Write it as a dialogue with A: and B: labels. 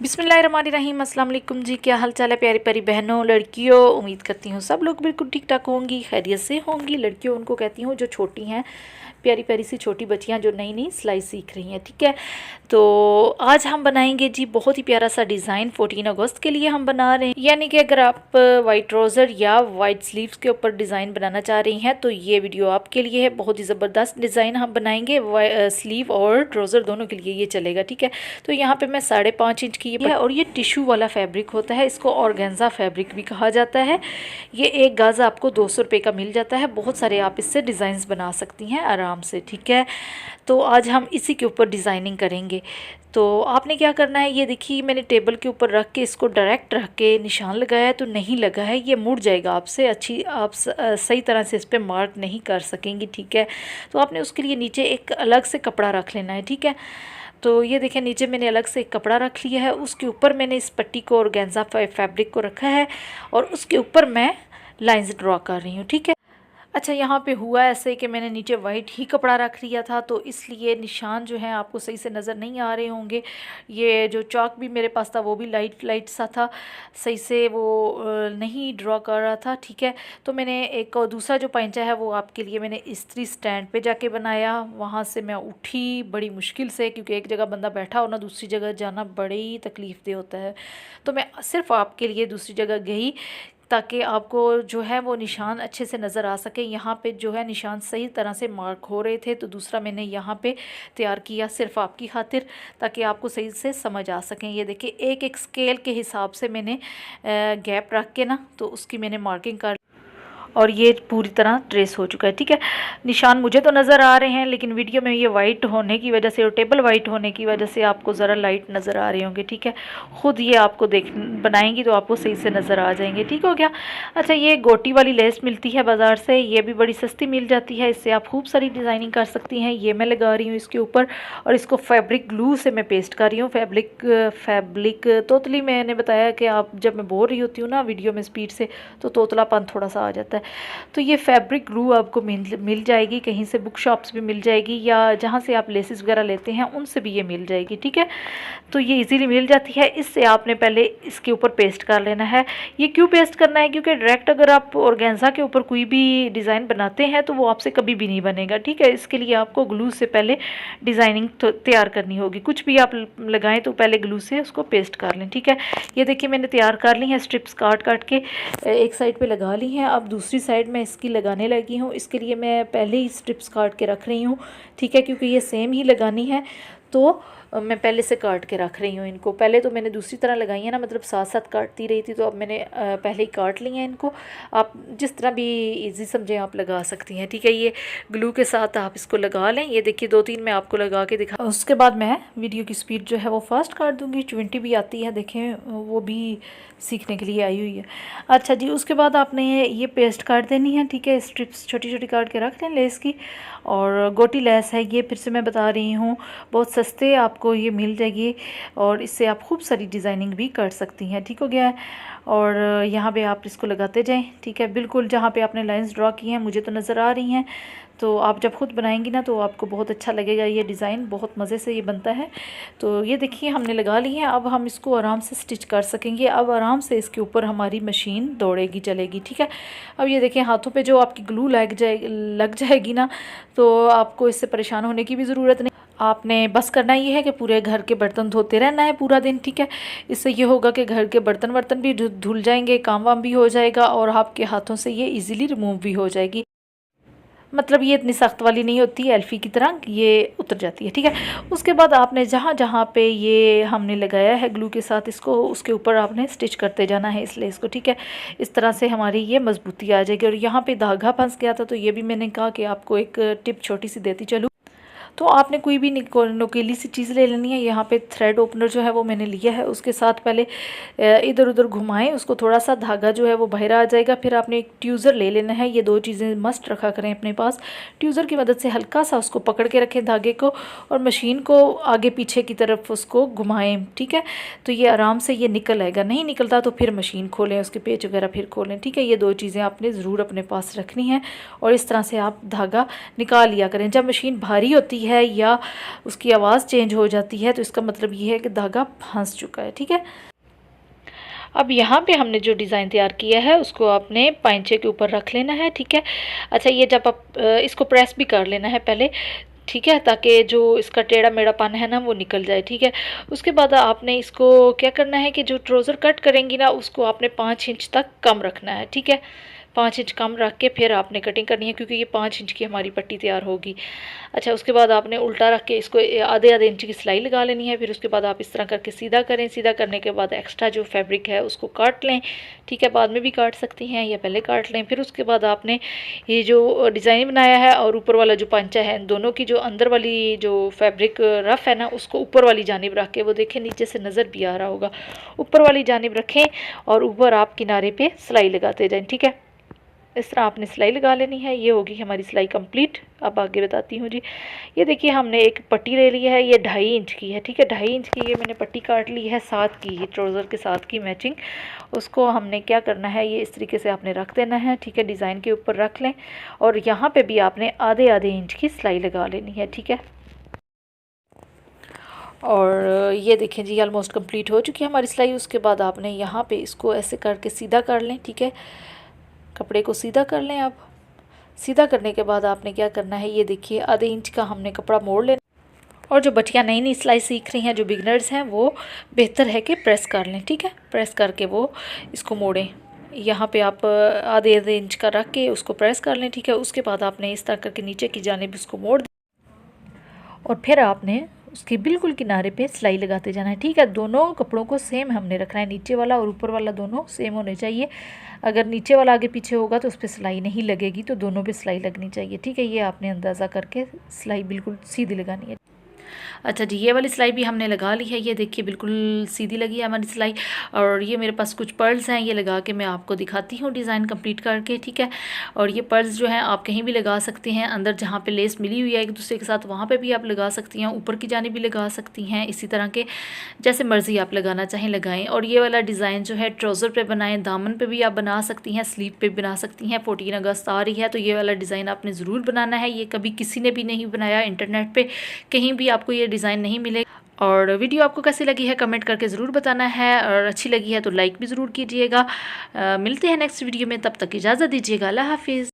A: बिस्मिल्लाहिर्रहमानिर्रहीम। अस्सलाम वालेकुम जी, क्या हाल चाल है प्यारी प्यारी बहनों, लड़कियों। उम्मीद करती हूँ सब लोग बिल्कुल ठीक ठाक होंगी, खैरियत से होंगी। लड़कियों उनको कहती हूँ जो छोटी हैं, प्यारी प्यारी सी छोटी बच्चियाँ जो नई नई सिलाई सीख रही हैं, ठीक है। तो आज हम बनाएंगे जी बहुत ही प्यारा सा डिज़ाइन 14 अगस्त के लिए हम बना रहे हैं। यानी कि अगर आप वाइट ट्राउज़र या वाइट स्लीव्स के ऊपर डिज़ाइन बनाना चाह रही हैं तो ये वीडियो आपके लिए है। बहुत ही ज़बरदस्त डिज़ाइन हम बनाएंगे, स्लीव और ट्राउज़र दोनों के लिए ये चलेगा, ठीक है। तो यहाँ पे मैं 5.5 इंच की है और ये टिश्यू वाला फैब्रिक होता है, इसको ऑर्गेन्जा फैब्रिक भी कहा जाता है। ये एक गाज़ आपको 200 रुपये का मिल जाता है। बहुत सारे आप इससे डिज़ाइंस बना सकती हैं आराम से, ठीक है। तो आज हम इसी के ऊपर डिज़ाइनिंग करेंगे। तो आपने क्या करना है, ये देखिए मैंने टेबल के ऊपर रख के इसको डायरेक्ट रख के निशान लगाया है तो नहीं लगा है, ये मुड़ जाएगा आपसे। आप सही तरह से इस पर मार्क नहीं कर सकेंगी, ठीक है। तो आपने उसके लिए नीचे एक अलग से कपड़ा रख लेना है, ठीक है। तो ये देखें नीचे मैंने अलग से एक कपड़ा रख लिया है, उसके ऊपर मैंने इस पट्टी को ऑर्गेन्जा फैब्रिक को रखा है और उसके ऊपर मैं लाइंस ड्रॉ कर रही हूँ, ठीक है। अच्छा, यहाँ पे हुआ ऐसे कि मैंने नीचे वाइट ही कपड़ा रख लिया था तो इसलिए निशान जो है आपको सही से नज़र नहीं आ रहे होंगे। ये जो चॉक भी मेरे पास था वो भी लाइट लाइट सा था, सही से वो नहीं ड्रॉ कर रहा था, ठीक है। तो मैंने एक और दूसरा जो पैंचा है वो आपके लिए मैंने इस्त्री स्टैंड पे जाके बनाया। वहाँ से मैं उठी बड़ी मुश्किल से, क्योंकि एक जगह बंदा बैठा हो ना दूसरी जगह जाना बड़ी तकलीफ़ दे होता है। तो मैं सिर्फ आपके लिए दूसरी जगह गई ताकि आपको जो है वो निशान अच्छे से नज़र आ सके। यहाँ पे जो है निशान सही तरह से मार्क हो रहे थे, तो दूसरा मैंने यहाँ पे तैयार किया सिर्फ आपकी खातिर ताकि आपको सही से समझ आ सकें। ये देखिए एक एक स्केल के हिसाब से मैंने गैप रख के ना तो उसकी मैंने मार्किंग कर और ये पूरी तरह ट्रेस हो चुका है, ठीक है। निशान मुझे तो नज़र आ रहे हैं लेकिन वीडियो में ये वाइट होने की वजह से और टेबल वाइट होने की वजह से आपको ज़रा लाइट नज़र आ रहे होंगे, ठीक है। ख़ुद ये आपको बनाएंगी तो आपको सही से नज़र आ जाएंगे, ठीक हो गया। अच्छा, ये गोटी वाली लेस मिलती है बाज़ार से, ये भी बड़ी सस्ती मिल जाती है, इससे आप खूब सारी डिज़ाइनिंग कर सकती हैं। ये मैं लगा रही हूँ इसके ऊपर और इसको फैब्रिक ग्लू से मैं पेस्ट कर रही हूँ। फैब्रिक तोतली मैंने बताया कि आप जब मैं बोल रही होती हूँ ना वीडियो में स्पीड से तो तोतलापन थोड़ा सा आ जाता है। तो ये फैब्रिक ग्लू आपको मिल जाएगी, कहीं से बुक शॉप्स भी मिल जाएगी या जहाँ से आप लेसेस वगैरह लेते हैं उनसे भी ये मिल जाएगी, ठीक है। तो ये इजीली मिल जाती है। इससे आपने पहले इसके ऊपर पेस्ट कर लेना है। ये क्यों पेस्ट करना है, क्योंकि डायरेक्ट अगर आप ऑर्गेन्जा के ऊपर कोई भी डिज़ाइन बनाते हैं तो वो आपसे कभी भी नहीं बनेगा, ठीक है। इसके लिए आपको ग्लू से पहले डिज़ाइनिंग तैयार करनी होगी। कुछ भी आप लगाएं तो पहले ग्लू से उसको पेस्ट कर लें, ठीक है। ये देखिए मैंने तैयार कर ली है, स्ट्रिप्स काट काट के एक साइड पे लगा ली हैं। अब दूसरी साइड में इसकी लगाने लगी हूँ। इसके लिए मैं पहले ही स्ट्रिप्स काट के रख रही हूँ, ठीक है, क्योंकि ये सेम ही लगानी है तो मैं पहले से काट के रख रही हूँ इनको। पहले तो मैंने दूसरी तरह लगाई है ना, मतलब साथ साथ काटती रही थी, तो अब मैंने पहले ही काट ली हैं इनको। आप जिस तरह भी इजी समझें आप लगा सकती हैं, ठीक है। ये ग्लू के साथ आप इसको लगा लें। ये देखिए 2-3 मैं आपको लगा के दिखा, उसके बाद मैं वीडियो की स्पीड जो है वो फास्ट कर दूँगी। 20 भी आती है, देखें वो भी सीखने के लिए आई हुई है। अच्छा जी, उसके बाद आपने ये पेस्ट काट देनी है, ठीक है। स्ट्रिप्स छोटी छोटी काट के रख लें लेस की। और गोटी लेस है ये, फिर से मैं बता रही हूँ, बहुत सस्ते आपको ये मिल जाएगी और इससे आप खूब सारी डिज़ाइनिंग भी कर सकती हैं, ठीक हो गया है। और यहाँ पे आप इसको लगाते जाएं, ठीक है। बिल्कुल जहाँ पे आपने लाइंस ड्रॉ की हैं मुझे तो नज़र आ रही हैं, तो आप जब खुद बनाएंगी ना तो आपको बहुत अच्छा लगेगा। ये डिज़ाइन बहुत मज़े से ये बनता है। तो ये देखिए हमने लगा ली है, अब हम इसको आराम से स्टिच कर सकेंगे। अब आराम से इसके ऊपर हमारी मशीन दौड़ेगी चलेगी, ठीक है। अब ये देखिए हाथों पे जो आपकी ग्लू लग जाएगी ना, तो आपको इससे परेशान होने की भी ज़रूरत नहीं। आपने बस करना ये है कि पूरे घर के बर्तन धोते रहना है पूरा दिन, ठीक है। इससे ये होगा कि घर के बर्तन भी धुल जाएंगे, काम वाम भी हो जाएगा और आपके हाथों से ये इजीली रिमूव भी हो जाएगी। मतलब ये इतनी सख्त वाली नहीं होती, एल्फ़ी की तरह ये उतर जाती है, ठीक है। उसके बाद आपने जहाँ जहाँ पे ये हमने लगाया है ग्लू के साथ इसको, उसके ऊपर आपने स्टिच करते जाना है इस लेस को, ठीक है। इस तरह से हमारी ये मजबूती आ जाएगी। और यहाँ पे धागा फंस गया था तो ये भी मैंने कहा कि आपको एक टिप छोटी सी देती चलूँ। तो आपने कोई भी नोकीली सी चीज़ ले लेनी है। यहाँ पे थ्रेड ओपनर जो है वो मैंने लिया है, उसके साथ पहले इधर उधर घुमाएं उसको, थोड़ा सा धागा जो है वो बाहर आ जाएगा। फिर आपने एक ट्यूज़र ले लेना है। ये 2 चीज़ें मस्ट रखा करें अपने पास। ट्यूज़र की मदद से हल्का सा उसको पकड़ के रखें धागे को और मशीन को आगे पीछे की तरफ उसको घुमाएं, ठीक है। तो ये आराम से ये निकल आएगा। नहीं निकलता तो फिर मशीन खोलें, उसके पेच वगैरह फिर खोलें, ठीक है। ये 2 चीज़ें आपने ज़रूर अपने पास रखनी है और इस तरह से आप धागा निकाल लिया करें। जब मशीन भारी होती है या उसकी आवाज़ चेंज हो जाती है तो इसका मतलब ये है कि धागा फंस चुका है। ठीक है, अब यहाँ पे हमने जो डिज़ाइन तैयार किया है उसको आपने पाइंचे के ऊपर रख लेना है। ठीक है, अच्छा ये जब आप इसको प्रेस भी कर लेना है पहले, ठीक है, ताकि जो इसका टेढ़ा मेढ़ापन है ना वो निकल जाए। ठीक है, उसके बाद आपने इसको क्या करना है कि जो ट्राउज़र कट करेंगी ना उसको आपने 5 इंच तक कम रखना है। ठीक है, 5 इंच कम रख के फिर आपने कटिंग करनी है, क्योंकि ये 5 इंच की हमारी पट्टी तैयार होगी। अच्छा, उसके बाद आपने उल्टा रख के इसको आधे आधे इंच की सिलाई लगा लेनी है। फिर उसके बाद आप इस तरह करके सीधा करें। सीधा करने के बाद एक्स्ट्रा जो फैब्रिक है उसको काट लें। ठीक है, बाद में भी काट सकती हैं या पहले काट लें। फिर उसके बाद आपने ये जो डिज़ाइन बनाया है और ऊपर वाला जो पांचा है, दोनों की जो अंदर वाली जो फैब्रिक रफ़ है ना उसको ऊपर वाली जानिब रख के, वो देखें नीचे से नज़र भी आ रहा होगा, ऊपर वाली जानिब रखें और ऊपर आप किनारे पे सिलाई लगाते जाएं। ठीक है, इस तरह आपने सिलाई लगा लेनी है। ये होगी हमारी सिलाई कंप्लीट। अब आगे बताती हूँ जी। ये देखिए हमने एक पट्टी ले ली है, ये 2.5 इंच की है। ठीक है, 2.5 इंच की ये मैंने पट्टी काट ली है, साथ की ट्राउज़र के साथ की मैचिंग। उसको हमने क्या करना है, ये इस तरीके से आपने रख देना है। ठीक है, डिज़ाइन के ऊपर रख लें और यहाँ पे भी आपने आधे आधे इंच की सिलाई लगा लेनी है। ठीक है, और ये देखें जी ऑलमोस्ट कंप्लीट हो चुकी है हमारी सिलाई। उसके बाद आपने यहाँ पे इसको ऐसे करके सीधा कर लें। ठीक है, कपड़े को सीधा कर लें। आप सीधा करने के बाद आपने क्या करना है, ये देखिए आधे इंच का हमने कपड़ा मोड़ लेना। और जो बच्चियाँ नई नई सिलाई सीख रही हैं, जो बिगनर्स हैं, वो बेहतर है कि प्रेस कर लें। ठीक है, प्रेस करके वो इसको मोड़ें। यहाँ पे आप आधे आधे इंच का रख के उसको प्रेस कर लें। ठीक है, उसके बाद आपने इस तरह करके नीचे की जानिब उसको मोड़ और फिर आपने उसके बिल्कुल किनारे पे सिलाई लगाते जाना है। ठीक है, दोनों कपड़ों को सेम हमने रखना है, नीचे वाला और ऊपर वाला दोनों सेम होने चाहिए। अगर नीचे वाला आगे पीछे होगा तो उस पर सिलाई नहीं लगेगी, तो दोनों पे सिलाई लगनी चाहिए। ठीक है, ये आपने अंदाज़ा करके सिलाई बिल्कुल सीधी लगानी है। अच्छा जी, ये वाली सिलाई भी हमने लगा ली है। ये देखिए बिल्कुल सीधी लगी है हमारी सिलाई। और ये मेरे पास कुछ पर्ल्स हैं, ये लगा के मैं आपको दिखाती हूँ डिज़ाइन कंप्लीट करके। ठीक है, और ये पर्ल्स जो हैं आप कहीं भी लगा सकते हैं, अंदर जहाँ पे लेस मिली हुई है एक दूसरे के साथ वहाँ पे भी आप लगा सकती हैं, ऊपर की जानिब भी लगा सकती हैं। इसी तरह के जैसे मर्ज़ी आप लगाना चाहें लगाएं। और ये वाला डिज़ाइन जो है ट्राउज़र पे बनाएं, दामन पे भी आप बना सकती हैं, स्लीव पे बना सकती हैं। 14 अगस्त आ रही है तो ये वाला डिज़ाइन आपने ज़रूर बनाना है। ये कभी किसी ने भी नहीं बनाया, इंटरनेट पर कहीं भी आपको ये डिज़ाइन नहीं मिलेगा। और वीडियो आपको कैसी लगी है कमेंट करके ज़रूर बताना है, और अच्छी लगी है तो लाइक भी ज़रूर कीजिएगा। मिलते हैं नेक्स्ट वीडियो में, तब तक इजाज़त दीजिएगा। अल्लाह हाफिज़।